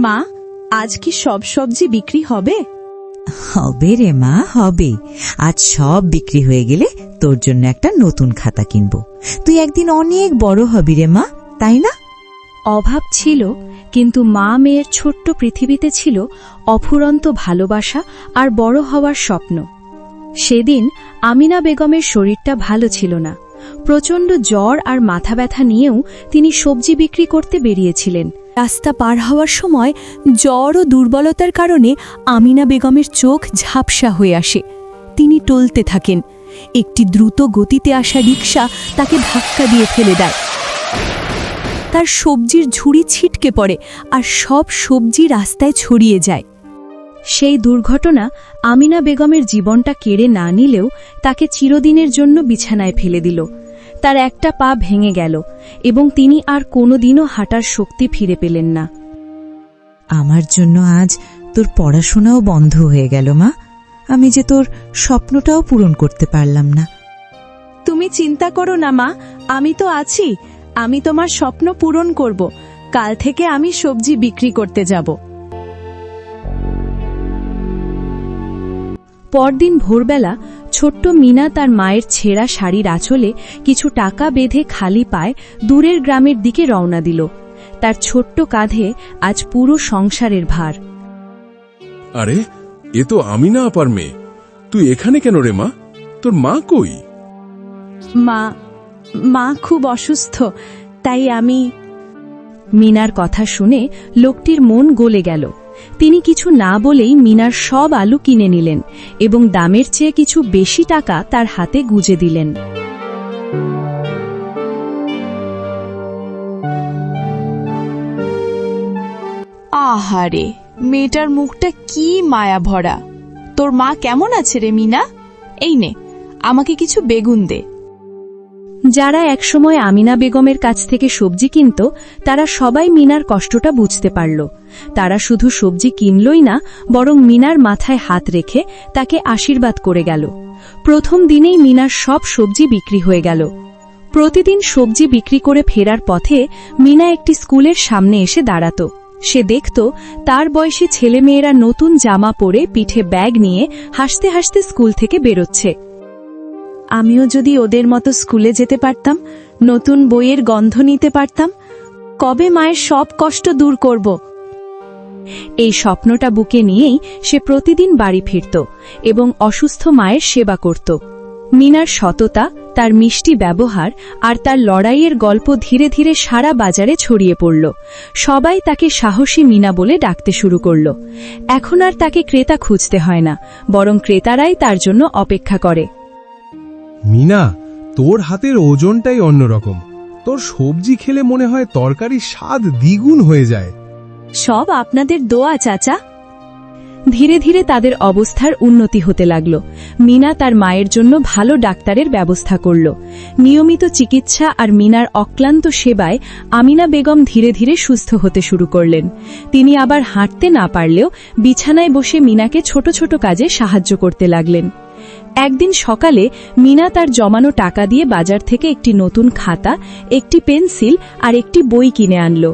মা, আজ কি সব সবজি বিক্রি হবে? হবে রে মা, হবে। আজ সব বিক্রি হয়ে গেলে তোর জন্য একটা নতুন খাতা কিনবো। তুই একদিন অনেক বড় হবি রে মা, তাই না? অভাব ছিল, কিন্তু মা মেয়ের ছোট্ট পৃথিবীতে ছিল অফুরন্ত ভালোবাসা আর বড় হওয়ার স্বপ্ন। সেদিন আমিনা বেগমের শরীরটা ভালো ছিল না। প্রচণ্ড জ্বর আর মাথা ব্যথা নিয়েও তিনি সবজি বিক্রি করতে বেরিয়েছিলেন। রাস্তা পার হওয়ার সময় জ্বর ও দুর্বলতার কারণে আমিনা বেগমের চোখ ঝাপসা হয়ে আসে। তিনি টলতে থাকেন। একটি দ্রুত গতিতে আসা রিকশা তাকে ধাক্কা দিয়ে ফেলে দেয়। তার সবজির ঝুড়ি ছিটকে পড়ে আর সব সবজি রাস্তায় ছড়িয়ে যায়। সেই দুর্ঘটনা আমিনা বেগমের জীবনটা কেড়ে না নিলেও তাকে চিরদিনের জন্য বিছানায় ফেলে দিল। তার একটা পা ভেঙে গেল এবং তিনি আর কোনোদিনও হাঁটার শক্তি ফিরে পেলেন না। আমার জন্য আজ তোর পড়াশোনাও বন্ধ হয়ে গেল মা। আমি যে তোর স্বপ্নটাও পূরণ করতে পারলাম না। তুমি চিন্তা করো না মা, আমি তো আছি। আমি তোমার স্বপ্ন পূরণ করব। কাল থেকে আমি সবজি বিক্রি করতে যাব। পরদিন ভোরবেলা ছোট্ট মিনা তার মায়ের ছেঁড়া শাড়ির আঁচলে কিছু টাকা বেঁধে খালি পায়ে দূরের গ্রামের দিকে রওনা দিল। তার ছোট্ট কাঁধে আজ পুরো সংসারের ভার। আরে, এ তো আমিনা আপার মেয়ে। তুই এখানে কেন রে মা? তোর মা কই? মা খুব অসুস্থ, তাই আমি। মিনার কথা শুনে লোকটির মন গলে গেল। তিনি কিছু না বলেই মিনার সব আলু কিনে নিলেন এবং দামের চেয়ে কিছু বেশি টাকা তার হাতে গুজে দিলেন। আহারে, মেয়েটার মুখটা কি মায়া ভরা। তোর মা কেমন আছে রে মিনা? এই নে, আমাকে কিছু বেগুন দে। যারা একসময় আমিনা বেগমের কাছ থেকে সবজি কিনত, তারা সবাই মিনার কষ্টটা বুঝতে পারল। তারা শুধু সবজি কিনলই না, বরং মিনার মাথায় হাত রেখে তাকে আশীর্বাদ করে গেল। প্রথম দিনেই মিনার সব সবজি বিক্রি হয়ে গেল। প্রতিদিন সবজি বিক্রি করে ফেরার পথে মিনা একটি স্কুলের সামনে এসে দাঁড়াত। সে দেখত তার বয়সী ছেলেমেয়েরা নতুন জামা পরে পিঠে ব্যাগ নিয়ে হাসতে হাসতে স্কুল থেকে বেরোচ্ছে। আমিও যদি ওদের মতো স্কুলে যেতে পারতাম, নতুন বইয়ের গন্ধ নিতে পারতাম, কবে মায়ের সব কষ্ট দূর করব। এই স্বপ্নটা বুকে নিয়েই সে প্রতিদিন বাড়ি ফিরত এবং অসুস্থ মায়ের সেবা করত। মিনার সততা, তার মিষ্টি ব্যবহার আর তার লড়াইয়ের গল্প ধীরে ধীরে সারা বাজারে ছড়িয়ে পড়ল। সবাই তাকে সাহসী মিনা বলে ডাকতে শুরু করল। এখন আর তাকে ক্রেতা খুঁজতে হয় না, বরং ক্রেতারাই তার জন্য অপেক্ষা করে। মিনা, তোর হাতের ওজনটাই অন্যরকম। তোর সবজি খেলে মনে হয় তরকারির স্বাদ দ্বিগুণ হয়ে যায়। সব আপনাদের দোয়া চাচা। ধীরে ধীরে তাদের অবস্থার উন্নতি হতে লাগল। মিনা তার মায়ের জন্য ভালো ডাক্তারের ব্যবস্থা করল। নিয়মিত চিকিৎসা আর মিনার অক্লান্ত সেবায় আমিনা বেগম ধীরে ধীরে সুস্থ হতে শুরু করলেন। তিনি আবার হাঁটতে না পারলেও বিছানায় বসে মিনাকে ছোট ছোট কাজে সাহায্য করতে লাগলেন। একদিন সকালে মিনা তার জমানো টাকা দিয়ে বাজার থেকে একটি নতুন খাতা, একটি পেন্সিল আর একটি বই কিনে আনল।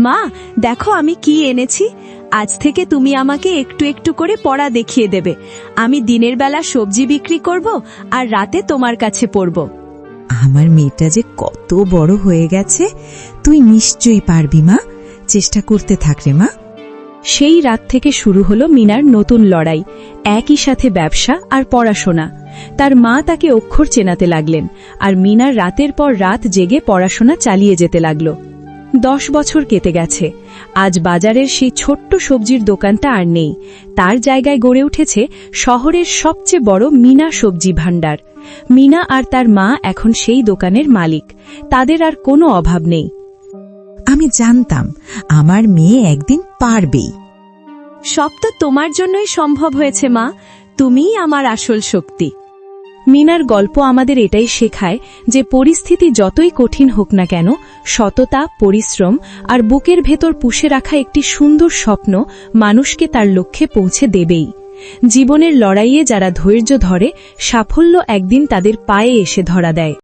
মা, দেখো আমি কি এনেছি। আজ থেকে তুমি আমাকে একটু একটু করে পড়া দেখিয়ে দেবে। আমি দিনের বেলা সবজি বিক্রি করব আর রাতে তোমার কাছে পড়ব। আমার মেয়েটা যে কত বড় হয়ে গেছে। তুই নিশ্চয়ই পারবি মা। চেষ্টা করতে থাক রে মা। সেই রাত থেকে শুরু হলো মিনার নতুন লড়াই, একই সাথে ব্যবসা আর পড়াশোনা। তার মা তাকে অক্ষর চেনাতে লাগলেন, আর মিনার রাতের পর রাত জেগে পড়াশোনা চালিয়ে যেতে লাগল। 10 বছর কেটে গেছে। আজ বাজারের সেই ছোট্ট সবজির দোকানটা আর নেই। তার জায়গায় গড়ে উঠেছে শহরের সবচেয়ে বড় মিনা সবজি ভাণ্ডার। মিনা আর তার মা এখন সেই দোকানের মালিক। তাদের আর কোনো অভাব নেই। আমি জানতাম আমার মেয়ে একদিন পারবেই। সব তো তোমার জন্যই সম্ভব হয়েছে মা। তুমিই আমার আসল শক্তি। মিনার গল্প আমাদের এটাই শেখায় যে পরিস্থিতি যতই কঠিন হোক না কেন, সততা, পরিশ্রম আর বুকের ভেতর পুষে রাখা একটি সুন্দর স্বপ্ন মানুষকে তার লক্ষ্যে পৌঁছে দেবেই। জীবনের লড়াইয়ে যারা ধৈর্য ধরে, সাফল্য একদিন তাদের পায়ে এসে ধরা দেয়।